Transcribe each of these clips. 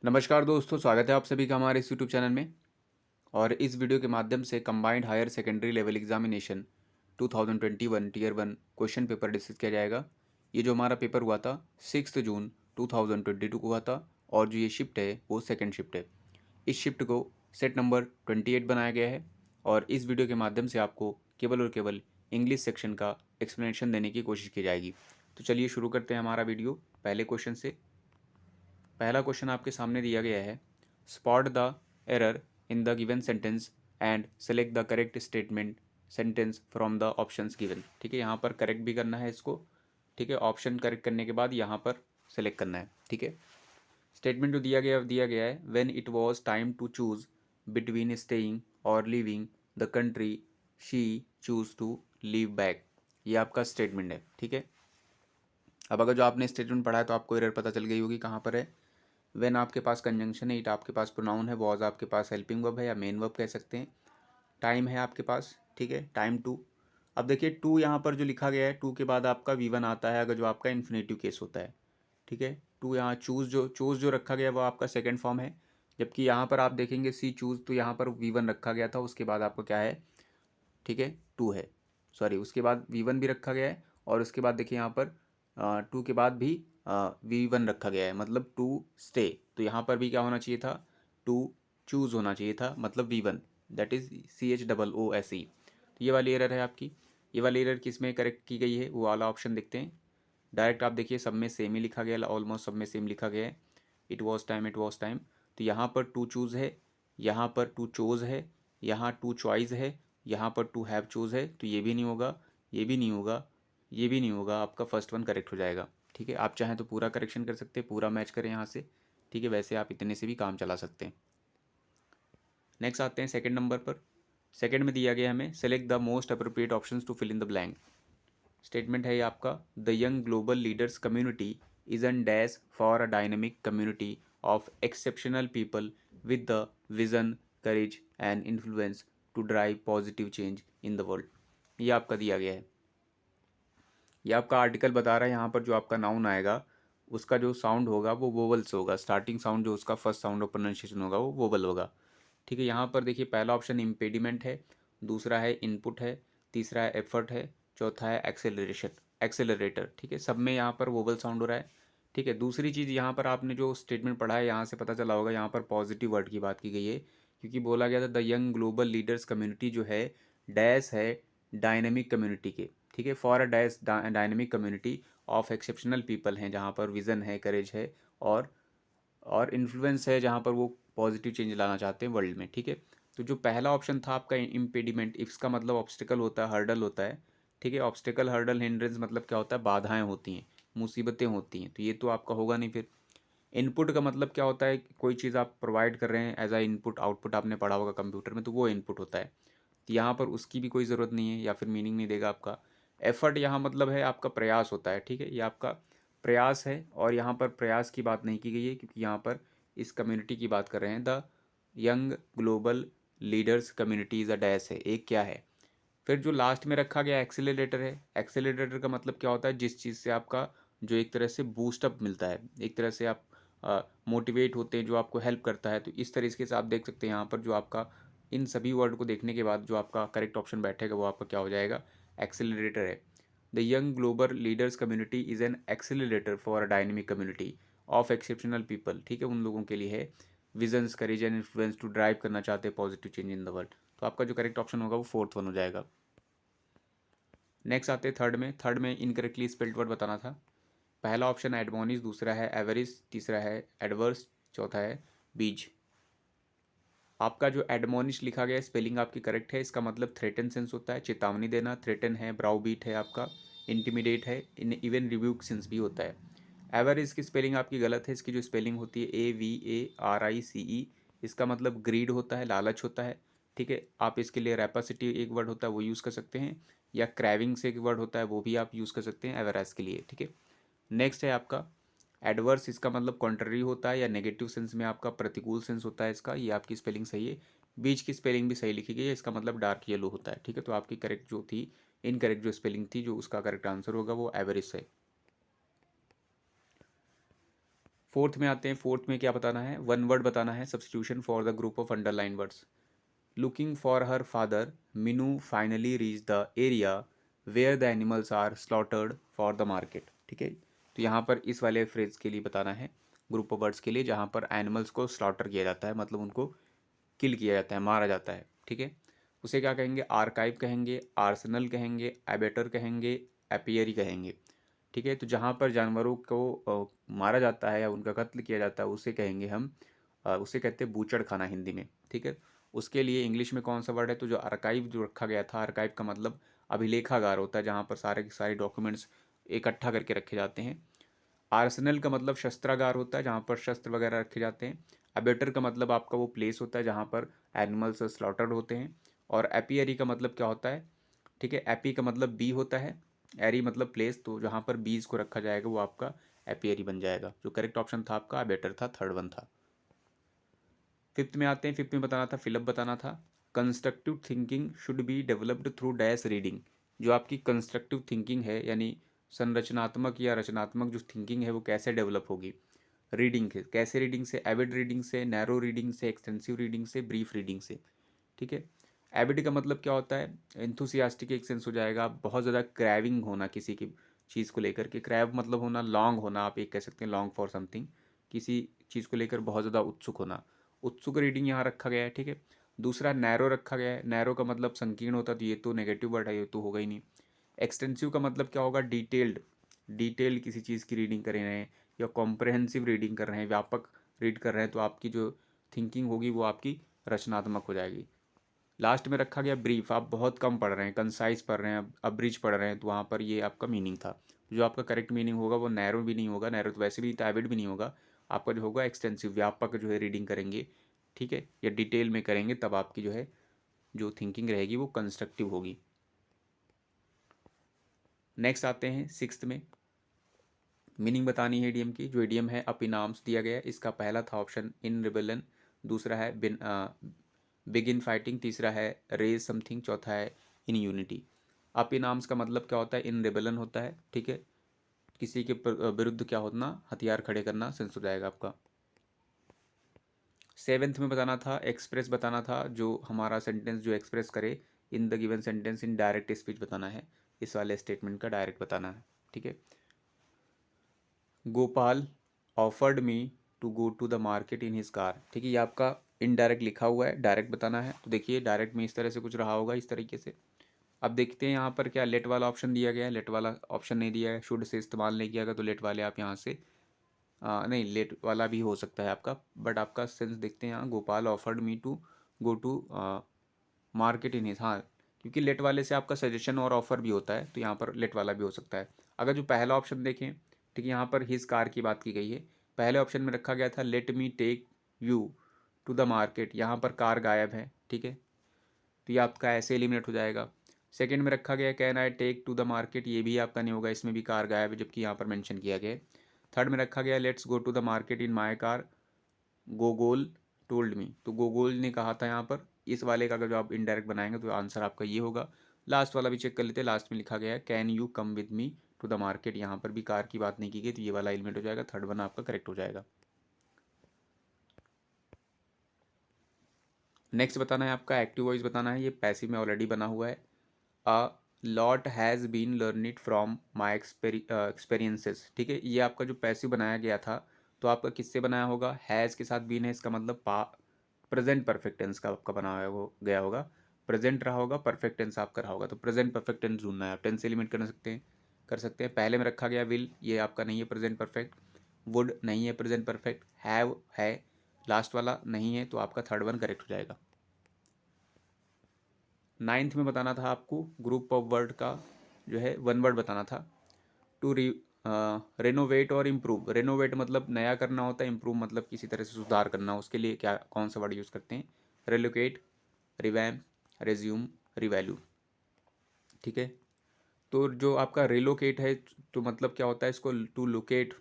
नमस्कार दोस्तों, स्वागत है आप सभी का हमारे इस यूट्यूब चैनल में। और इस वीडियो के माध्यम से combined higher secondary level examination 2021 tier 1 question paper discuss किया जाएगा। ये जो हमारा पेपर हुआ था 6 जून 2022 को हुआ था और जो ये शिफ्ट है वो सेकेंड शिफ्ट है। इस शिफ्ट को सेट नंबर 28 बनाया गया है और इस वीडियो के माध्यम से आपको केवल और केवल इंग्लिश सेक्शन का एक्सप्लेनेशन देने की कोशिश की जाएगी। तो चलिए शुरू करते हैं हमारा वीडियो पहले क्वेश्चन से। पहला क्वेश्चन आपके सामने दिया गया है, spot the error in the given sentence and select the correct statement sentence from the options given. ठीक है, यहाँ पर करेक्ट भी करना है इसको। ठीक है, ऑप्शन करेक्ट करने के बाद यहाँ पर सेलेक्ट करना है। ठीक है, स्टेटमेंट जो दिया गया है, when it was time to choose between staying और leaving the country she choose to leave back. ये आपका स्टेटमेंट है। ठीक है, अब अगर जो आपने स्टेटमेंट पढ़ा है तो आपको एरर पता चल गई होगी कहाँ पर है। व्हेन आपके पास कंजंक्शन है, इट आपके पास प्रोनाउन है, वॉज आपके पास हेल्पिंग वर्ब है या मेन वर्ब कह सकते हैं, टाइम है आपके पास। ठीक है, टाइम टू। अब देखिए टू यहाँ पर जो लिखा गया है, टू के बाद आपका वी1 आता है अगर जो आपका इन्फिनेटिव केस होता है। ठीक है, टू यहाँ चूज जो रखा गया है वो आपका सेकेंड फॉर्म है, जबकि यहाँ पर आप देखेंगे सी चूज तो यहाँ पर वी1 रखा गया था, उसके बाद आपको क्या है, ठीक है, टू है। सॉरी, उसके बाद वी1 भी रखा गया है और उसके बाद देखिए यहाँ पर टू के बाद भी वी1 रखा गया है, मतलब टू स्टे। तो यहाँ पर भी क्या होना चाहिए था, टू चूज होना चाहिए था, मतलब वी1, दैट इज CHOOSE। तो ये वाली एरर है आपकी। ये वाली एरर किस में करेक्ट की गई है वो वाला ऑप्शन देखते हैं। डायरेक्ट आप देखिए सब में सेम ही लिखा गया है, ऑलमोस्ट सब में सेम लिखा गया है, it was time it was time. तो यहाँ पर टू चूज़ है, यहाँ पर टू चोज है, यहाँ टू चॉइस है, यहाँ पर टू हैव चूज़ है। तो ये भी नहीं होगा, ये भी नहीं होगा, ये भी नहीं होगा, आपका फर्स्ट वन करेक्ट हो जाएगा। ठीक है, आप चाहें तो पूरा करेक्शन कर सकते हैं, पूरा मैच करें यहाँ से। ठीक है, वैसे आप इतने से भी काम चला सकते हैं। नेक्स्ट आते हैं सेकंड नंबर पर। सेकंड में दिया गया हमें, select the most appropriate options to fill in the blank. Statement है ये आपका, the young global leaders community is an dash for a dynamic community of exceptional people with the vision courage and influence to drive positive change in the world. ये आपका दिया गया है। ये आपका आर्टिकल बता रहा है, यहाँ पर जो आपका नाउन आएगा उसका जो साउंड होगा वो वोवल से होगा, स्टार्टिंग साउंड जो उसका फर्स्ट साउंड ऑफ प्रोनाउंसिएशन होगा वो वोवल होगा। ठीक है, यहाँ पर देखिए पहला ऑप्शन इम्पेडिमेंट है, दूसरा है इनपुट है, तीसरा है एफर्ट है, चौथा है एक्सेलरेशन, एक्सेलरेटर। ठीक है, सब में यहाँ पर वोवल साउंड हो रहा है। ठीक है, दूसरी चीज़ यहाँ पर आपने जो स्टेटमेंट पढ़ा है यहाँ से पता चला होगा, यहाँ पर पॉजिटिव वर्ड की बात की गई है, क्योंकि बोला गया था the young global leaders community जो है डैश है डायनेमिक कम्युनिटी के। ठीक है, for a dash dynamic community of exceptional people हैं, जहाँ पर विज़न है, करेज है और इन्फ्लुएंस है, जहाँ पर वो पॉजिटिव चेंज लाना चाहते हैं वर्ल्ड में। ठीक है, तो जो पहला ऑप्शन था आपका इम्पेडिमेंट, इसका मतलब ऑब्स्टिकल होता है, हर्डल होता है। ठीक है, ऑब्स्टिकल हर्डल हिंड्रेंस मतलब क्या होता है, बाधाएं होती हैं, मुसीबतें होती हैं, तो ये तो आपका होगा नहीं। फिर इनपुट का मतलब क्या होता है, कोई चीज़ आप प्रोवाइड कर रहे हैं एज आ इनपुट, आउटपुट आपने पढ़ा होगा कंप्यूटर में, तो वो इनपुट होता है। तो यहाँ पर उसकी भी कोई ज़रूरत नहीं है या फिर मीनिंग नहीं देगा आपका। एफर्ट यहाँ मतलब है आपका प्रयास होता है। ठीक है, ये आपका प्रयास है और यहाँ पर प्रयास की बात नहीं की गई है, क्योंकि यहाँ पर इस कम्युनिटी की बात कर रहे हैं, the young global leaders community is a dash है, एक क्या है। फिर जो लास्ट में रखा गया एक्सेलरेटर है, एक्सेलरेटर का मतलब क्या होता है, जिस चीज़ से आपका जो एक तरह से बूस्टअप मिलता है, एक तरह से आप मोटिवेट होते हैं, जो आपको हेल्प करता है। तो इस तरीके से आप देख सकते हैं यहाँ पर जो आपका इन सभी वर्ड को देखने के बाद जो आपका करेक्ट ऑप्शन बैठेगा वो आपका क्या हो जाएगा, एक्सेलरेटर है। The young global leaders community is an accelerator for a dynamic community of exceptional people. ठीक है, उन लोगों के लिए है visions courage and influence to drive करना चाहते हैं positive change in the world. तो आपका जो करेक्ट ऑप्शन होगा वो फोर्थ वन हो जाएगा। नेक्स्ट आते हैं थर्ड में। थर्ड में इनकरेक्टली स्पेल्ड वर्ड बताना था। पहला ऑप्शन है एडमोनिश, दूसरा है एवरिस, तीसरा है एडवर्स, चौथा है बीज। आपका जो एडमोनिश लिखा गया है स्पेलिंग आपकी करेक्ट है, इसका मतलब थ्रेटन सेंस होता है, चेतावनी देना, थ्रेटन है, ब्राउ बीट है आपका, इंटिमिडेट है, इन इवन रिव्यूक सेंस भी होता है। एवरिस की स्पेलिंग आपकी गलत है, इसकी जो स्पेलिंग होती है AVARICE, इसका मतलब ग्रीड होता है, लालच होता है। ठीक है, आप इसके लिए रेपासिटी एक वर्ड होता है वो यूज़ कर सकते हैं, या क्रैविंग से एक वर्ड होता है वो भी आप यूज़ कर सकते हैं एवरेस के लिए। ठीक है, नेक्स्ट है आपका एडवर्स, इसका मतलब कॉन्ट्ररी होता है या नेगेटिव सेंस में आपका प्रतिकूल सेंस होता है इसका, ये आपकी स्पेलिंग सही है। बीच की स्पेलिंग भी सही लिखी गई है, इसका मतलब डार्क येलो होता है। ठीक है, तो आपकी करेक्ट जो थी, इनकरेक्ट जो स्पेलिंग थी, जो उसका करेक्ट आंसर होगा वो एवरेज है। फोर्थ में आते हैं। फोर्थ में क्या बताना है, वन वर्ड बताना है, substitution for the group of underline words. Looking for her father, Meenu finally reach the area where the animals are slaughtered for the market. ठीक है, तो यहाँ पर इस वाले फ्रेज के लिए बताना है, ग्रुप ऑफ वर्ड्स के लिए जहाँ पर एनिमल्स को स्लॉटर किया जाता है, मतलब उनको किल किया जाता है, मारा जाता है। ठीक है, उसे क्या कहेंगे, आर्काइव कहेंगे, आर्सेनल कहेंगे, एबेटर कहेंगे, एपियरी कहेंगे। ठीक है, तो जहाँ पर जानवरों को मारा जाता है या उनका कत्ल किया जाता है उसे कहेंगे हम उसे कहते हैं बूचड़ खाना हिंदी में। ठीक है, उसके लिए इंग्लिश में कौन सा वर्ड है, तो जो आर्काइव जो रखा गया था, आर्काइव का मतलब अभिलेखागार होता है जहाँ पर सारे के सारे डॉक्यूमेंट्स इकट्ठा करके रखे जाते हैं। आर्सेनल का मतलब शस्त्रागार होता है जहाँ पर शस्त्र वगैरह रखे जाते हैं। अबेटर का मतलब आपका वो प्लेस होता है जहाँ पर एनिमल्स स्लॉटर्ड होते हैं। और एपियरी का मतलब क्या होता है, ठीक है, एपी का मतलब बी होता है, एरी मतलब प्लेस, तो जहाँ पर बीज को रखा जाएगा वो आपका एपियरी बन जाएगा। जो करेक्ट ऑप्शन था आपका बेटर था, थर्ड वन था। फिफ्थ में आते हैं। फिफ्थ में बताना था, फिलअप बताना था। Constructive thinking should be developed through dash reading. जो आपकी कंस्ट्रक्टिव थिंकिंग है यानी संरचनात्मक या रचनात्मक जो थिंकिंग है वो कैसे डेवलप होगी, रीडिंग के कैसे, रीडिंग से, एविड रीडिंग से, नैरो रीडिंग से, एक्सटेंसिव रीडिंग से, ब्रीफ रीडिंग से। ठीक है, एविड का मतलब क्या होता है, एंथुसियास्टिक एक सेंस हो जाएगा, बहुत ज़्यादा क्रैविंग होना किसी की चीज़ को लेकर के। क्रैव मतलब होना, लॉन्ग होना, आप एक कह सकते हैं लॉन्ग फॉर समथिंग, किसी चीज़ को लेकर बहुत ज़्यादा उत्सुक होना। उत्सुक रीडिंग यहाँ रखा गया है। ठीक है, दूसरा नैरो रखा गया है। नैरो का मतलब संकीर्ण होता है, तो ये तो नेगेटिव वर्ड है, ये तो होगा ही नहीं। एक्सटेंसिव का मतलब क्या होगा, डिटेल्ड, डिटेल किसी चीज़ की रीडिंग कर रहे हैं या कॉम्प्रहेंसिव रीडिंग कर रहे हैं, व्यापक रीड कर रहे हैं, तो आपकी जो थिंकिंग होगी वो आपकी रचनात्मक हो जाएगी। लास्ट में रखा गया ब्रीफ, आप बहुत कम पढ़ रहे हैं, कंसाइज पढ़ रहे हैं, अब्रिज पढ़ रहे हैं, तो वहाँ पर ये आपका मीनिंग था। जो आपका करेक्ट मीनिंग होगा वो नैरो भी नहीं होगा, नैरो तो वैसे भी एविड भी नहीं होगा, आपका जो होगा एक्सटेंसिव, व्यापक जो है रीडिंग करेंगे। ठीक है, या डिटेल में करेंगे तब आपकी जो है जो थिंकिंग रहेगी वो कंस्ट्रक्टिव होगी। नेक्स्ट आते हैं सिक्स्थ में, मीनिंग बतानी है इडियम की। जो इडियम है अप इन आर्म्स दिया गया है, इसका पहला था ऑप्शन इन रिबेलन, दूसरा है बिग इन फाइटिंग, तीसरा है रेज समथिंग, चौथा है इन यूनिटी। अप इन आर्म्स का मतलब क्या होता है, इन रिबेलन होता है। ठीक है, किसी के विरुद्ध क्या होना, हथियार खड़े करना सेंस हो जाएगा आपका। सेवेंथ में बताना था, एक्सप्रेस बताना था, जो हमारा सेंटेंस जो एक्सप्रेस करे in the given sentence in direct speech बताना है, इस वाले स्टेटमेंट का डायरेक्ट बताना है। ठीक है, Gopal offered me to go to the market in his car. ठीक है, ये आपका इनडायरेक्ट लिखा हुआ है, डायरेक्ट बताना है, तो देखिए डायरेक्ट में इस तरह से कुछ रहा होगा, इस तरीके से। अब देखते हैं यहाँ पर क्या लेट वाला ऑप्शन दिया गया है, लेट वाला ऑप्शन नहीं दिया है, शुड से इस्तेमाल नहीं किया गया, तो लेट वाले आप यहाँ से नहीं, लेट वाला भी हो सकता है आपका, बट आपका सेंस देखते हैं यहाँ, Gopal offered me to go to market in his, हाँ, क्योंकि लेट वाले से आपका सजेशन और ऑफर भी होता है, तो यहाँ पर लेट वाला भी हो सकता है। अगर जो पहला ऑप्शन देखें, ठीक है, यहाँ पर हिज कार की बात की गई है, पहले ऑप्शन में रखा गया था let me take you to the market, यहाँ पर कार गायब है। ठीक है, तो ये आपका ऐसे एलिमिनेट हो जाएगा। सेकंड में रखा गया can I take to the market, ये भी आपका नहीं होगा, इसमें भी कार गायब है, जबकि यहाँ पर मेंशन किया गया है। थर्ड में रखा गया let's go to the market in my car, Gogol told me, तो गोगोल ने कहा था यहाँ पर, इस वाले का अगर जो आप इनडायरेक्ट बनाएंगे तो आंसर आपका ये होगा। लास्ट वाला भी चेक कर लेते हैं, लास्ट में लिखा गया है can you come with me to the market, यहाँ पर भी कार की बात नहीं की गई, तो ये वाला एलिमेंट हो जाएगा, थर्ड वन आपका करेक्ट हो जाएगा। नेक्स्ट बताना है आपका एक्टिव वॉइस बताना है, ये पैसिव में ऑलरेडी बना हुआ है। A lot has been learn it from my experiences. ठीक है, ये आपका जो पैसिव बनाया गया था, तो आपका किससे बनाया होगा, हैज़ के साथ बीन है, इसका मतलब प्रेजेंट परफेक्ट टेंस का आपका बनाया गया होगा, प्रेजेंट रहा होगा, परफेक्ट टेंस आपका रहा होगा, तो प्रेजेंट परफेक्ट टेंस ढूंढना है, आप टेंस एलिमेंट कर सकते हैं। पहले में रखा गया विल, ये आपका नहीं है प्रेजेंट परफेक्ट, वुड नहीं है प्रेजेंट परफेक्ट, हैव है, लास्ट वाला नहीं है, तो आपका थर्ड वन करेक्ट हो जाएगा। नाइन्थ में बताना था आपको ग्रुप ऑफ वर्ड का जो है वन वर्ड बताना था। टू रेनोवेट और इम्प्रूव, रेनोवेट मतलब नया करना होता है, इम्प्रूव मतलब किसी तरह से सुधार करना, उसके लिए क्या कौन सा वर्ड यूज़ करते हैं, रेलोकेट, रिवैम्प, रेज्यूम, रिवैल्यू। ठीक है, तो जो आपका रिलोकेट है, तो मतलब क्या होता है इसको, to locate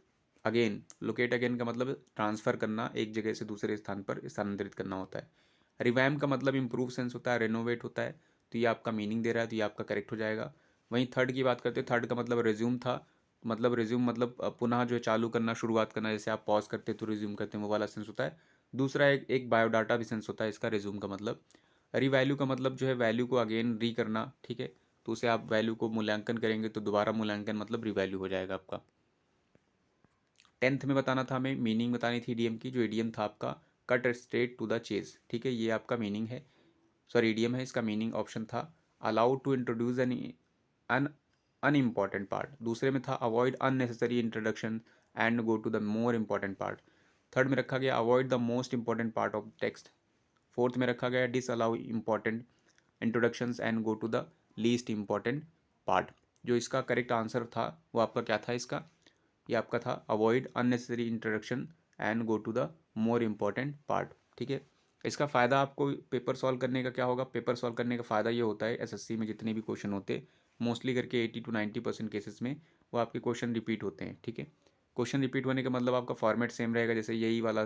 again, locate again का मतलब ट्रांसफ़र करना, एक जगह से दूसरे स्थान पर स्थानांतरित करना होता है। रिवैम्प का मतलब इम्प्रूव सेंस होता है, रेनोवेट होता है, तो ये आपका मीनिंग दे रहा है, तो ये आपका करेक्ट हो जाएगा। वहीं थर्ड की बात करते हैं, थर्ड का मतलब रेज्यूम था, मतलब रिज्यूम मतलब पुनः जो है चालू करना, शुरुआत करना, जैसे आप पॉज करते हैं तो रिज्यूम करते हैं, वो वाला सेंस होता है। दूसरा एक बायोडाटा भी सेंस होता है इसका रिज्यूम का मतलब। रीवैल्यू का मतलब जो है वैल्यू को अगेन री करना, ठीक है। तो उसे आप वैल्यू को मूल्यांकन करेंगे तो दोबारा मूल्यांकन मतलब रीवैल्यू हो जाएगा आपका। 10th में बताना था हमें, मीनिंग बतानी थी ईडीएम की। जो ईडीएम था आपका cut straight to the chase, ठीक है, ये आपका मीनिंग है, सॉरी ईडीएम है। इसका मीनिंग ऑप्शन था allowed to introduce an unimportant part. दूसरे में था avoid unnecessary introduction and go to the more important part. Third में रखा गया avoid the most important part of text. Fourth में रखा गया disallow important introductions and go to the least important part. जो इसका करेक्ट आंसर था वो आपका क्या था इसका, ये आपका था avoid unnecessary introduction and go to the more important part, ठीक है। इसका फ़ायदा आपको पेपर सॉल्व करने का क्या होगा, पेपर सॉल्व करने का फ़ायदा ये होता है एसएससी में जितने भी क्वेश्चन होते हैं मोस्टली करके 80 to 90% केसेस में वो आपके क्वेश्चन रिपीट होते हैं, ठीक है। क्वेश्चन रिपीट होने का मतलब आपका फॉर्मेट सेम रहेगा, जैसे यही वाला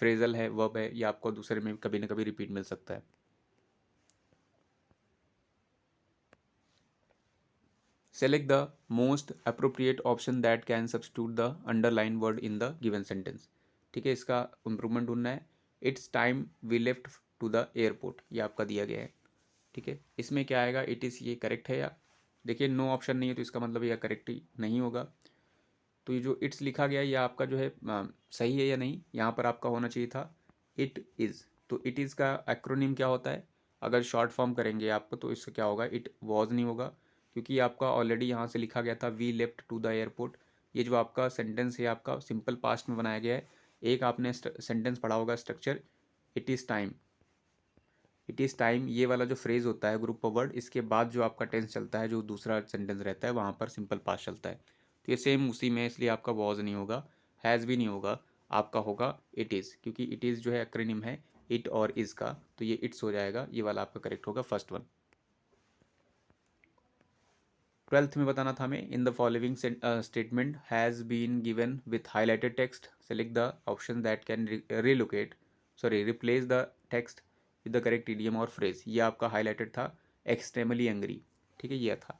फ्रेजल है, वर्ब है, या आपको दूसरे में कभी ना कभी रिपीट मिल सकता है। Select the most appropriate option that can substitute the underlined word in the given sentence, ठीक है। इसका इम्प्रूवमेंट ढूंढना है। It's time we left to the airport, ये आपका दिया गया है, ठीक है। इसमें क्या आएगा, इट इज़, ये करेक्ट है या, देखिए नो ऑप्शन नहीं है तो इसका मतलब यह करेक्ट ही नहीं होगा। तो ये जो इट्स लिखा गया है ये आपका जो है सही है या नहीं, यहाँ पर आपका होना चाहिए था इट इज़। तो इट इज़ का एक्रोनिम क्या होता है, अगर शॉर्ट फॉर्म करेंगे आपको तो इससे क्या होगा, इट वॉज नहीं होगा, क्योंकि आपका ऑलरेडी यहाँ से लिखा गया था we left to the airport. ये जो आपका सेंटेंस है आपका सिंपल पास्ट में बनाया गया है। एक आपने सेंटेंस पढ़ा होगा structure, it is time, it is time, ये वाला जो फ्रेज होता है ग्रुप ऑफ वर्ड, इसके बाद जो आपका टेंस चलता है, जो दूसरा सेंटेंस रहता है वहाँ पर सिंपल पास्ट चलता है। तो ये सेम उसी में, इसलिए आपका वॉज नहीं होगा, हैज़ भी नहीं होगा, आपका होगा इट इज़, क्योंकि इट इज़ जो है एक्रोनिम है इट और इज़ का, तो ये इट्स हो जाएगा, ये वाला आपका करेक्ट होगा फर्स्ट वन। 12th में बताना था हमें, in the following statement has been given with highlighted text, select the option that can relocate, sorry replace the text with the correct idiom और फ्रेज। ये आपका हाईलाइटेड था एक्सट्रीमली एंग्री, ठीक है, ये था।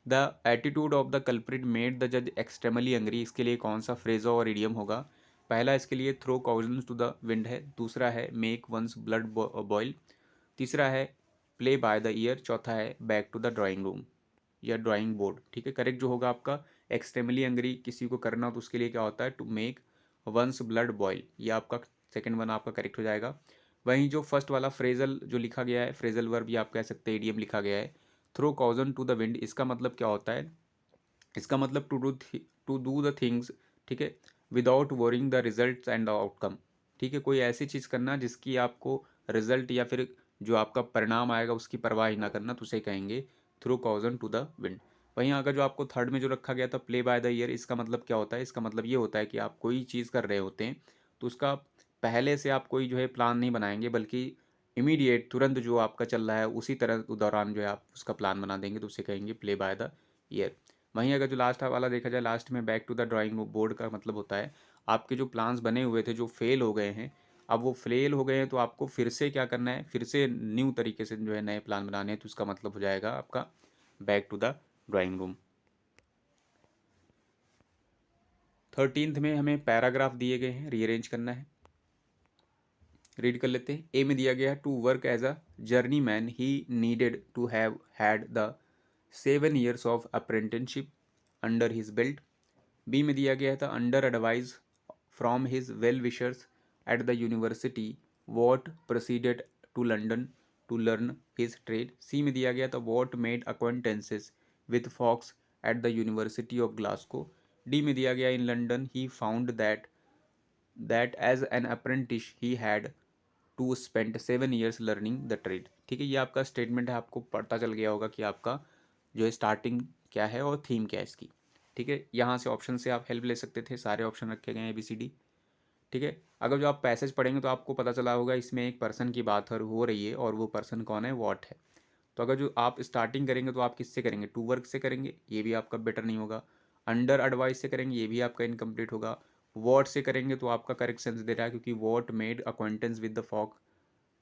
The attitude of the culprit made the जज extremely angry, इसके लिए कौन सा फ्रेज और इडियम होगा, पहला इसके लिए थ्रो काउजन्स टू द विंड है, दूसरा है मेक वंस ब्लड बॉयल, तीसरा है प्ले बाय द ईयर, चौथा है back to the drawing room या ड्राइंग बोर्ड, ठीक है। करेक्ट जो होगा आपका एक्सट्रीमली एंग्री, किसी को करना हो तो उसके लिए क्या होता है to make one's blood boil, ये आपका सेकंड वन आपका करेक्ट हो जाएगा। वहीं जो फर्स्ट वाला फ्रेजल जो लिखा गया है, फ्रेजल वर्ब या आप कह सकते हैं इडियम लिखा गया है, थ्रो कॉजन टू द विंड, इसका मतलब क्या होता है, इसका मतलब टू डू द थिंग्स, ठीक है, without worrying the result and the outcome, ठीक है। कोई ऐसी चीज़ करना जिसकी आपको रिजल्ट या फिर जो आपका परिणाम आएगा उसकी परवाह ही ना करना, तो उसे कहेंगे थ्रू कॉजन टू द विंड। वहीं अगर जो आपको थर्ड में जो रखा गया था प्ले बाय द ईयर, इसका मतलब क्या होता है, इसका मतलब ये होता है कि आप कोई चीज़ कर रहे होते हैं तो उसका पहले से आप कोई जो है प्लान नहीं बनाएंगे, बल्कि इमीडिएट तुरंत जो आपका चल रहा है उसी तरह दौरान जो है आप उसका प्लान बना देंगे, तो उसे कहेंगे प्ले बाय द ईयर। वहीं अगर जो लास्ट वाला देखा जाए, लास्ट में back to the drawing board का मतलब होता है आपके जो प्लान्स बने हुए थे जो फेल हो गए हैं, अब वो फेल हो गए हैं तो आपको फिर से क्या करना है, फिर से न्यू तरीके से जो है नए प्लान बनाने हैं, तो उसका मतलब हो जाएगा आपका back to the drawing room. 13th में हमें पैराग्राफ दिए गए हैं, रीअरेंज करना है, रीड कर लेते हैं। ए में दिया गया है to work as a journeyman he needed to have had the 7 years of apprenticeship under his belt. B में दिया गया था under advice from his well wishers at the university what proceeded to London to learn his trade. C में दिया गया था what made acquaintances with folks at the University of Glasgow. D में दिया गया in London he found that as an apprentice he had to spend 7 years learning the trade, ठीक है। ये आपका स्टेटमेंट है, आपको पता चल गया होगा कि आपका जो है स्टार्टिंग क्या है और थीम क्या है इसकी, ठीक है। यहाँ से ऑप्शन से आप हेल्प ले सकते थे, सारे ऑप्शन रखे गए हैं ABCD, ठीक है। अगर जो आप पैसेज पढ़ेंगे तो आपको पता चला होगा इसमें एक पर्सन की बात हो रही है और वो पर्सन कौन है, वॉट है। तो अगर जो आप स्टार्टिंग करेंगे तो आप किससे करेंगे, टू वर्क से करेंगे, ये भी आपका बेटर नहीं होगा। अंडर एडवाइस से करेंगे, ये भी आपका इनकम्प्लीट होगा। वॉट से करेंगे तो आपका करेक्ट सेंस दे रहा है, क्योंकि what made acquaintance with the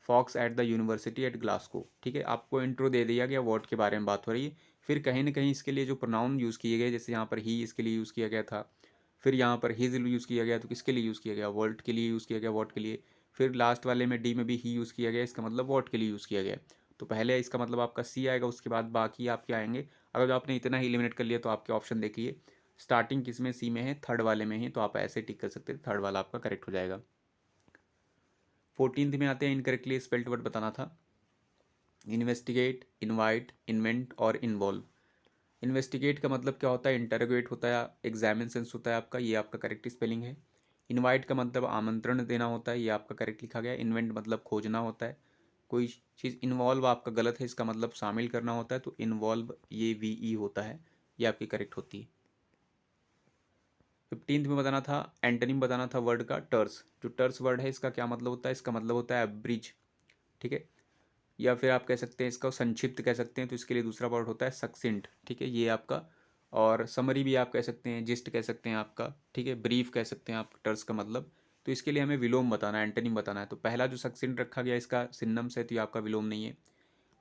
folks at the university at Glasgow. ठीक है, आपको इंट्रो दे दिया गया, वॉट के बारे में बात हो रही है। फिर कहीं ना कहीं इसके लिए जो प्रोनाउन यूज़ किए गए, जैसे यहाँ पर ही इसके लिए यूज़ किया गया था, फिर यहाँ पर हिज यूज़ किया गया, तो किसके लिए यूज़ किया गया, वॉल्ट के लिए यूज़ किया गया, वॉट के लिए। फिर लास्ट वाले में डी में भी ही यूज़ किया गया, इसका मतलब वॉट के लिए यूज़ किया गया। तो पहले इसका मतलब आपका सी आएगा, उसके बाद बाकी आपके आएंगे। अगर जो आपने इतना ही एलिमिनेट कर लिया तो आपके ऑप्शन देखिए, स्टार्टिंग किस में, सी में है, थर्ड वाले में ही, तो आप ऐसे टिक कर सकते हैं, थर्ड वाला आपका करेक्ट हो जाएगा। 14th में आते हैं, इनकरेक्टली स्पेल्ड वर्ड बताना था। इन्वेस्टिगेट, इनवाइट, इन्वेंट और इन्वॉल्व। इन्वेस्टिगेट का मतलब क्या होता है, इंटरोगेट होता है, एग्जामिन सेंस होता है आपका, ये आपका करेक्ट स्पेलिंग है। इनवाइट का मतलब आमंत्रण देना होता है, ये आपका करेक्ट लिखा गया। इन्वेंट मतलब खोजना होता है कोई चीज़। इन्वॉल्व आपका गलत है, इसका मतलब शामिल करना होता है, तो इन्वॉल्व ये वी होता है, ये आपकी करेक्ट होती है। 15th में बताना था, एंटोनिम बताना था वर्ड का, टर्स। जो टर्स वर्ड है इसका क्या मतलब होता है, इसका मतलब होता है ब्रिज। ठीक है, या फिर आप कह सकते हैं इसका संक्षिप्त कह सकते हैं, तो इसके लिए दूसरा वर्ड होता है सक्सेंट। ठीक है, ये आपका। और समरी भी आप कह सकते हैं, जिस्ट कह सकते हैं आपका। ठीक है, ब्रीफ कह सकते हैं आप टर्स का मतलब। तो इसके लिए हमें विलोम बताना है, एंटोनिम बताना है। तो पहला जो सक्सेंट रखा गया इसका सिनोनिम्स है, तो ये आपका विलोम नहीं है।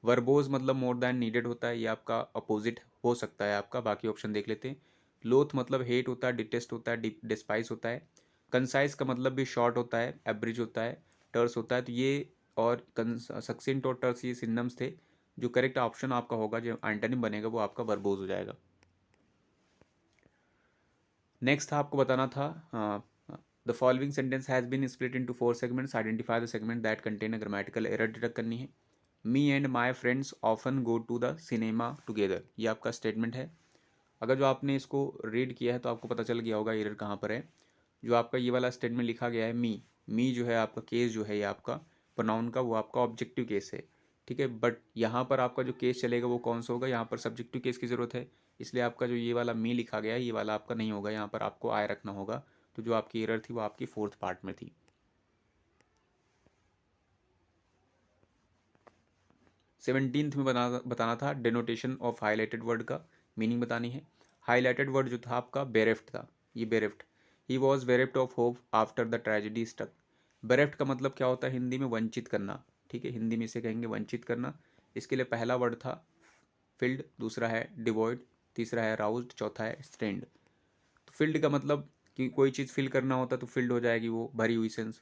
वर्बोज मतलब मोर देन नीडेड होता है, ये आपका अपोजिट हो सकता है आपका। बाकी ऑप्शन देख लेते हैं। लोथ मतलब हेट होता है, डिटेस्ट होता है, डिस्पाइस होता है। कंसाइज का मतलब भी शॉर्ट होता है, एवरेज होता है, टर्स होता है। तो ये और सक्सेंट और टर्स ये सिनोनिम्स थे। जो करेक्ट ऑप्शन आपका होगा, जो एंटोनिम बनेगा, वो आपका वर्बोज हो जाएगा। नेक्स्ट था आपको बताना था, the following sentence has been split into 4 segments, identify the segment that contain a grammatical error detect करनी है। Me and my friends often go to the cinema together, ये आपका स्टेटमेंट है। अगर जो आपने इसको रीड किया है तो आपको पता चल गया होगा एरर कहाँ पर है। जो आपका ये वाला स्टेटमेंट लिखा गया है, मी जो है आपका केस जो है, ये आपका प्रोनाउन का, वो आपका ऑब्जेक्टिव केस है। ठीक है, बट यहाँ पर आपका जो केस चलेगा वो कौन सा होगा, यहाँ पर सब्जेक्टिव केस की ज़रूरत है। इसलिए आपका जो ये वाला मी लिखा गया है, ये वाला आपका नहीं होगा, यहाँ पर आपको आय रखना होगा। तो जो आपकी एरर थी वो आपकी 4th पार्ट में थी। 17th में बताना था, डेनोटेशन ऑफ हाईलाइटेड वर्ड का मीनिंग बतानी है। हाईलाइटेड वर्ड जो था आपका बेरेफ्ट था, ये bereft. He was bereft of hope after the tragedy struck. Bereft का मतलब क्या होता है हिंदी में, वंचित करना। ठीक है, हिंदी में इसे कहेंगे वंचित करना। इसके लिए पहला वर्ड था फिल्ड, दूसरा है डिवॉइड, तीसरा है राउज्ड, चौथा है स्ट्रेंड। तो फील्ड का मतलब कि कोई चीज़ फिल करना होता है तो फील्ड हो जाएगी वो भरी हुई सेंस।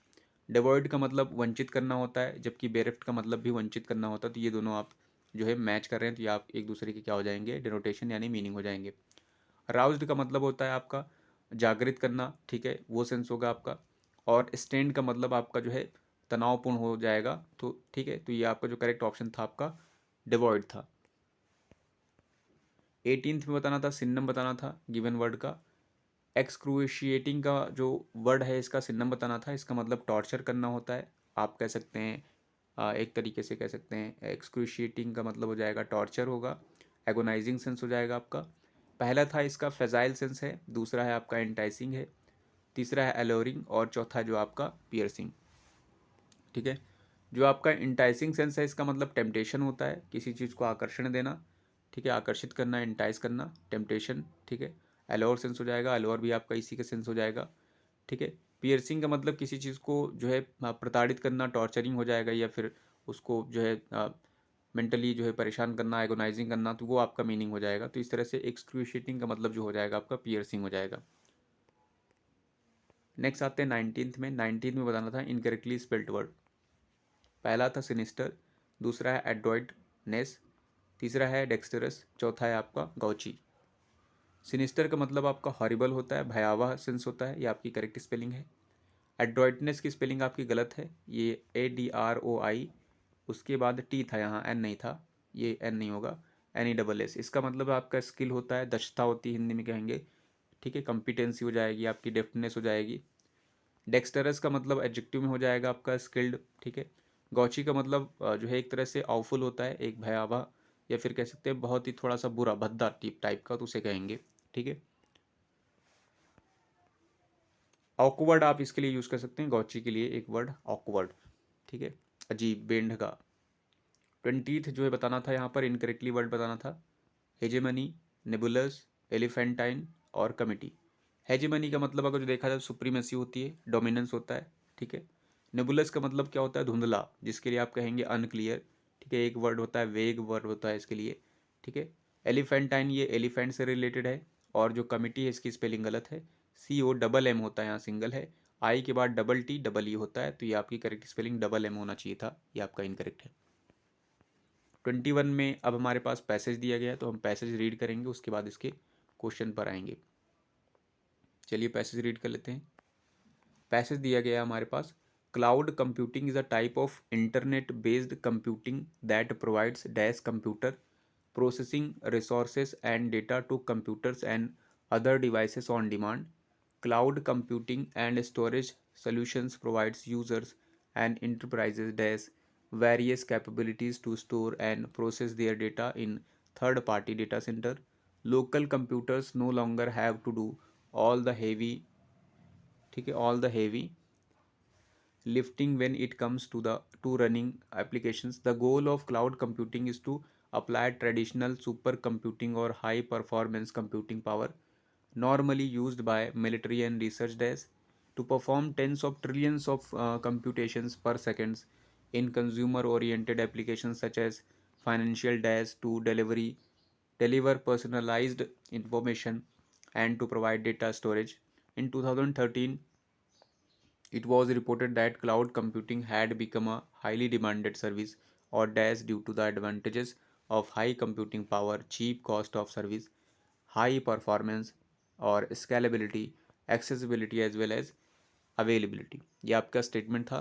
डिवॉइड का मतलब वंचित करना होता है, जबकि बेरेफ्ट का मतलब भी वंचित करना होता है। तो ये दोनों आप जो है मैच कर रहे हैं, तो ये आप एक दूसरे के क्या हो जाएंगे, डिनोटेशन यानी मीनिंग हो जाएंगे। अराउज्ड का मतलब होता है आपका जागृत करना। ठीक है, वो सेंस होगा आपका। और स्टैंड का मतलब आपका जो है तनावपूर्ण हो जाएगा। तो ठीक है, तो ये आपका जो करेक्ट ऑप्शन था आपका डिवॉइड था। 18th में बताना था, सिनोनिम बताना था गिवन वर्ड का। एक्सक्रूशिएटिंग का जो वर्ड है इसका सिनोनिम बताना था। इसका मतलब टॉर्चर करना होता है, आप कह सकते हैं। एक तरीके से कह सकते हैं, एक्सक्रूशिएटिंग का मतलब हो जाएगा टॉर्चर होगा। एगोनाइजिंग सेंस हो जाएगा आपका। पहला था इसका फेजाइल सेंस है, दूसरा है आपका एंटाइसिंग है, तीसरा है एलोरिंग, और चौथा जो आपका पियर्सिंग। ठीक है, जो आपका इंटाइसिंग सेंस है इसका मतलब टेम्पटेशन होता है, किसी चीज़ को आकर्षण देना। ठीक है, आकर्षित करना, इंटाइस करना, टेम्पटेशन। ठीक है, एलोर सेंस हो जाएगा, एलोर भी आपका इसी का सेंस हो जाएगा। ठीक है, पियर्सिंग का मतलब किसी चीज़ को जो है प्रताड़ित करना, टॉर्चरिंग हो जाएगा, या फिर उसको जो है मेंटली जो है परेशान करना, एगोनाइजिंग करना, तो वो आपका मीनिंग हो जाएगा। तो इस तरह से एक्सक्रूशिएटिंग का मतलब जो हो जाएगा आपका पियर्सिंग हो जाएगा। नेक्स्ट आते हैं 19th में। 19th में बताना था इनकरेक्टली स्पेल्ड वर्ड। पहला था सिनिस्टर, दूसरा है एडॉइडनेस, तीसरा है डेक्सटरस, चौथा है आपका गौची। सिनिस्टर का मतलब आपका हॉरिबल होता है, भयावह सेंस होता है, ये आपकी करेक्ट स्पेलिंग है। एड्रॉइडनेस की स्पेलिंग आपकी गलत है, ये ADROI, उसके बाद टी था, यहाँ एन नहीं था, ये एन नहीं होगा, NESS। इसका मतलब आपका स्किल होता है, दक्षता होती है, हिंदी में कहेंगे। ठीक है, कॉम्पिटेंसी हो जाएगी आपकी, डेफ्टनेस हो जाएगी। डेक्सटरस का मतलब एडजेक्टिव में हो जाएगा आपका स्किल्ड। ठीक है, गौची का मतलब जो है एक तरह से आउफुल होता है, एक भयावह, या फिर कह सकते हैं बहुत ही थोड़ा सा बुरा, भद्दा टाइप का, तो उसे कहेंगे। ठीक है, ऑकवर्ड आप इसके लिए यूज़ कर सकते हैं, गौची के लिए एक वर्ड ऑकवर्ड। ठीक है, अजीब, बेढंगा। 20th जो है बताना था, यहाँ पर इनकरेक्टली वर्ड बताना था। हेजेमनी, नेबुलस, एलिफेंटाइन और कमिटी। हेजेमनी का मतलब अगर जो देखा जाए सुप्रीमेसी होती है, डोमिनेंस होता है। ठीक है, नेबुलस का मतलब क्या होता है, धुंधला, जिसके लिए आप कहेंगे अनक्लियर। ठीक है, एक वर्ड होता है वेग वर्ड होता है इसके लिए। ठीक है, एलिफेंटाइन ये एलिफेंट से रिलेटेड है, और जो कमिटी है इसकी स्पेलिंग गलत है, COMM होता है, यहाँ सिंगल है, आई के बाद TTE होता है, तो ये आपकी करेक्ट स्पेलिंग MM होना चाहिए था, ये आपका इनकरेक्ट है। 21 में अब हमारे पास पैसेज दिया गया है, तो हम पैसेज रीड करेंगे, उसके बाद इसके क्वेश्चन पर आएंगे। चलिए पैसेज रीड कर लेते हैं। पैसेज दिया गया है हमारे पास, cloud computing is a type of internet based computing that provides dash computer processing resources and data to computers and other devices on demand. Cloud computing and storage solutions provides users and enterprises dash various capabilities to store and process their data in third party data center. Local computers no longer have to do all the heavy, ठीक है, all the heavy lifting when it comes to the to running applications. The goal of cloud computing is to apply traditional supercomputing or high performance computing power normally used by military and research desks to perform tens of trillions of computations per seconds in consumer oriented applications such as financial desks to deliver personalized information and to provide data storage. In 2013, it was reported that cloud computing had become a highly demanded service or DAS due to the advantages of high computing power, cheap cost of service, high performance और scalability, accessibility as well as availability। ये आपका statement था।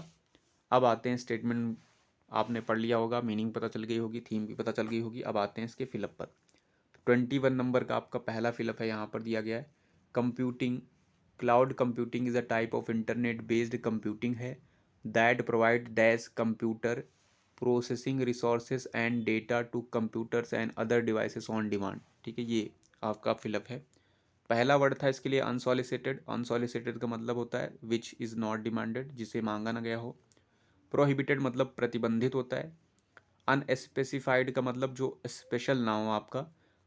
अब आते हैं statement, आपने पढ़ लिया होगा, मीनिंग पता चल गई होगी, थीम भी पता चल गई होगी। अब आते हैं इसके फिलअप पर। 21 नंबर का आपका पहला फिलअप है, यहाँ पर दिया गया है computing. Cloud computing is a type of internet based computing है that provide dash computer processing resources and data to computers and other devices on demand. ठीक है, ये आपका फिलअप है। पहला वर्ड था इसके लिए अनसॉलिसिटेड। अनसॉलिसिटेड का मतलब होता है विच इज़ नॉट डिमांडेड, जिसे मांगा ना गया हो। प्रोहिबिटेड मतलब प्रतिबंधित होता है। अनस्पेसिफाइड का मतलब जो स्पेशल ना हो आपका,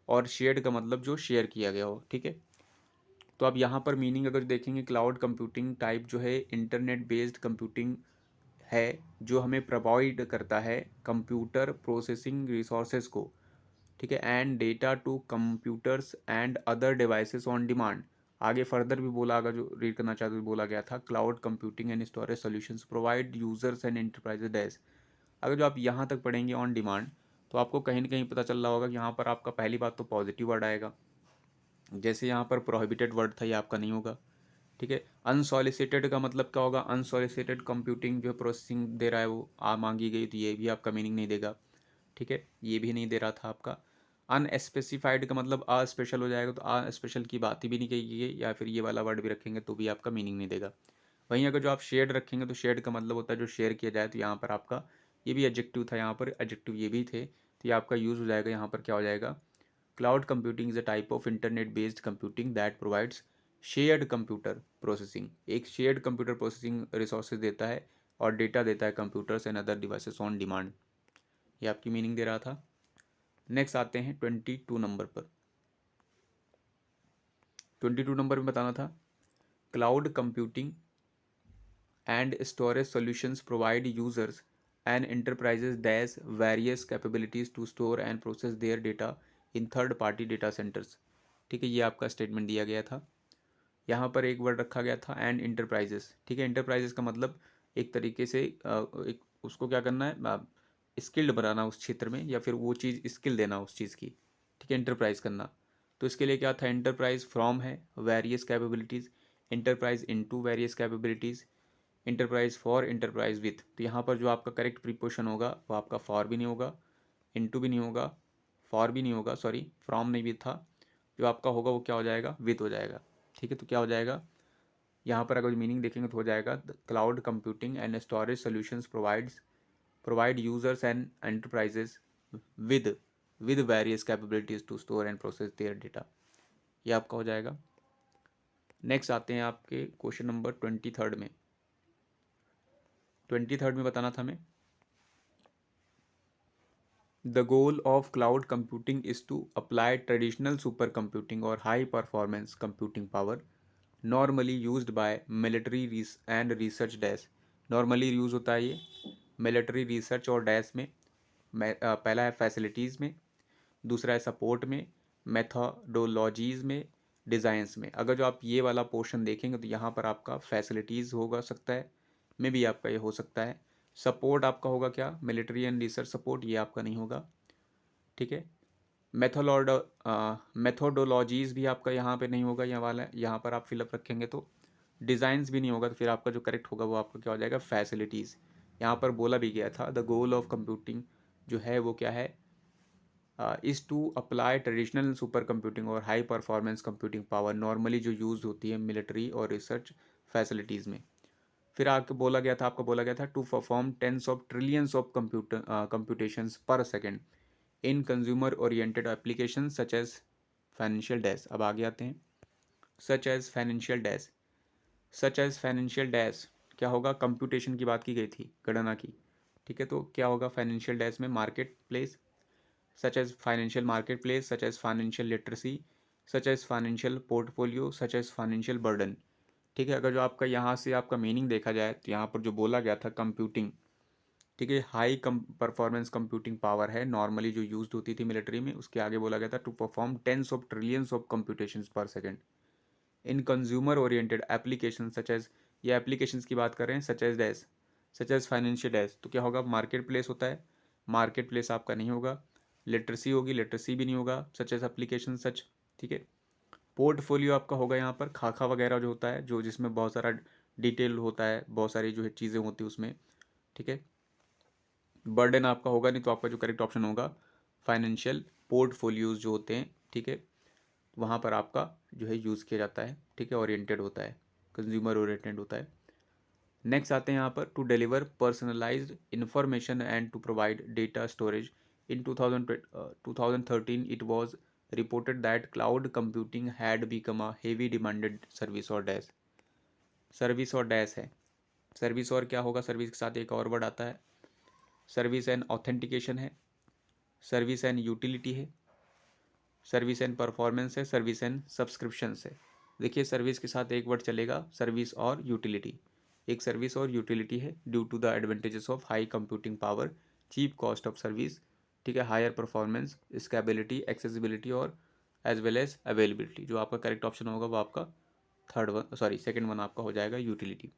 और शेयर्ड का मतलब जो शेयर किया गया हो। ठीक है, तो आप यहाँ पर मीनिंग अगर देखेंगे, क्लाउड कंप्यूटिंग टाइप जो है इंटरनेट बेस्ड कंप्यूटिंग है, जो हमें प्रोवाइड करता है कंप्यूटर प्रोसेसिंग रिसोर्सेज को, ठीक है, and data to computers and other devices on demand. आगे फर्दर भी बोला, अगर जो रीड करना चाहते तो बोला गया था, cloud computing and storage solutions provide users and enterprises dash. अगर जो आप यहाँ तक पढ़ेंगे ऑन डिमांड, तो आपको कहीं ना कहीं पता चल रहा होगा कि यहाँ पर आपका पहली बात तो पॉजिटिव वर्ड आएगा, जैसे यहाँ पर प्रोहिबिटेड वर्ड था, ये आपका नहीं होगा। ठीक है, अनसॉलिसिटेड का मतलब क्या होगा, अनसॉलिसिटेड कंप्यूटिंग जो प्रोसेसिंग दे रहा है वो मांगी गई, तो ये भी आपका मीनिंग नहीं देगा। ठीक है, ये भी नहीं दे रहा था आपका। अनस्पेसिफाइड का मतलब अस्पेशल हो जाएगा, तो अस्पेशल की बात ही भी नहीं कही गई, या फिर ये वाला वर्ड भी रखेंगे तो भी आपका मीनिंग नहीं देगा। वहीं अगर जो आप शेयर्ड रखेंगे, तो शेयर्ड का मतलब होता है जो शेयर किया जाए, तो यहाँ पर आपका ये भी एडजेक्टिव था, यहाँ पर एडजेक्टिव ये भी थे, तो ये आपका यूज़ हो जाएगा। यहाँ पर क्या हो जाएगा, cloud computing is a type of internet based computing that provides shared computer processing, एक शेयर्ड कंप्यूटर प्रोसेसिंग रिसोर्सेज देता है और डेटा देता है computers and other devices on demand. ये आपकी मीनिंग दे रहा था। नेक्स्ट आते हैं 22 नंबर पर। 22 नंबर में बताना था, cloud computing and storage solutions provide users and enterprises dash various capabilities to store and process their data in third party data centres. ठीक है, ये आपका स्टेटमेंट दिया गया था। यहाँ पर एक वर्ड रखा गया था एंड इंटरप्राइजेस। ठीक है, इंटरप्राइजेस का मतलब एक तरीके से एक उसको क्या करना है, स्किल्ड बनाना उस क्षेत्र में, या फिर वो चीज़ स्किल देना उस चीज़ की। ठीक है, इंटरप्राइज करना। तो इसके लिए क्या था, इंटरप्राइज फ्रॉम है various capabilities, enterprise into various capabilities, enterprise for, enterprise with. तो यहाँ पर जो आपका करेक्ट प्रीपोजिशन होगा वो आपका फॉर भी नहीं होगा, इनटू भी नहीं होगा, फॉर भी नहीं होगा, सॉरी फ्रॉम नहीं भी था, जो आपका होगा वो क्या हो जाएगा, विथ हो जाएगा। ठीक है, तो क्या हो जाएगा, यहाँ पर अगर मीनिंग देखेंगे तो हो जाएगा, cloud computing and storage solutions provide users and enterprises with with various capabilities to store and process their data. ये आपका हो जाएगा। नेक्स्ट आते हैं आपके क्वेश्चन नंबर 23 में। 23 में बताना था हमें, the goal of cloud computing is to apply traditional super computing और high performance computing power normally used by military and research desks normally use होता है ये मिलिट्री रिसर्च और डैश में। पहला है फैसिलिटीज़ में, दूसरा है सपोर्ट में, मेथोडोलॉजीज़ में, डिज़ाइंस में। अगर जो आप ये वाला पोर्शन देखेंगे तो यहाँ पर आपका फैसिलिटीज़ होगा सकता है, में भी आपका ये हो सकता है। सपोर्ट आपका होगा क्या, मिलिट्री एंड रिसर्च सपोर्ट, ये आपका नहीं होगा, ठीक है। मेथोडोलॉजीज़ भी आपका यहाँ पे नहीं होगा, यहाँ पर आप फिलअप रखेंगे तो। डिज़ाइंस भी नहीं होगा, तो फिर आपका जो करेक्ट होगा वो आपका क्या हो जाएगा, फैसिलिटीज़। यहाँ पर बोला भी गया था द गोल ऑफ कंप्यूटिंग जो है वो क्या है, is to apply traditional super computing और high performance computing power normally जो यूज़ होती है मिलिट्री और रिसर्च फैसिलिटीज़ में। फिर आपको बोला गया था to perform tens of trillions of computations per second in consumer oriented application such as financial dash. अब आगे आते हैं, such as financial dash. Such as financial dash क्या होगा, कंप्यूटेशन की बात की गई थी, गणना की, ठीक है। तो क्या होगा फाइनेंशियल डैश में, market place, such as financial marketplace, such as financial literacy, such as financial portfolio, such as financial burden, ठीक है। अगर जो आपका यहाँ से आपका मीनिंग देखा जाए तो यहाँ पर जो बोला गया था कंप्यूटिंग, ठीक है, हाई परफॉर्मेंस कंप्यूटिंग पावर है नॉर्मली जो यूज होती थी मिलिट्री में, उसके आगे बोला गया था to perform tens of trillions of computations per second in consumer oriented application such as, ये एप्लीकेशंस की बात कर रहे हैं, such as dash, such as financial dash. तो क्या होगा, मार्केट प्लेस होता है, मार्केट प्लेस आपका नहीं होगा। लिटरेसी होगी, लिटरेसी भी नहीं होगा, सच एज एप्लीकेशन सच, ठीक है। पोर्टफोलियो आपका होगा यहाँ पर खाका वगैरह जो होता है, जो जिसमें बहुत सारा डिटेल होता है, बहुत सारी जो है चीज़ें होती है उसमें, ठीक है। बर्डन आपका होगा नहीं, तो आपका जो करेक्ट ऑप्शन होगा फाइनेंशियल पोर्टफोलियोज जो होते हैं, ठीक है, वहाँ पर आपका जो है यूज़ किया जाता है, ठीक है, ओरिएंटेड होता है, कंज्यूमर ओरिएंटेड होता है। नेक्स्ट आते हैं यहाँ पर, to deliver personalised information and to provide data storage in 2013 it was reported that cloud computing had become a heavy demanded service और डैश। सर्विस और डैश है, सर्विस और क्या होगा, सर्विस के साथ एक और वर्ड आता है, सर्विस एंड ऑथेंटिकेशन है, सर्विस एंड यूटिलिटी है, सर्विस एंड परफॉर्मेंस है, सर्विस एंड सब्सक्रिप्शंस है। देखिए सर्विस के साथ एक वर्ड चलेगा, सर्विस और यूटिलिटी। एक सर्विस और यूटिलिटी है, due to the advantages of high computing power, cheap cost of service, ठीक है, हायर परफॉर्मेंस, स्केबिलिटी, एक्सेसिबिलिटी और एज वेल एज अवेलेबिलिटी। जो आपका करेक्ट ऑप्शन होगा वो आपका सेकेंड वन आपका हो जाएगा यूटिलिटी।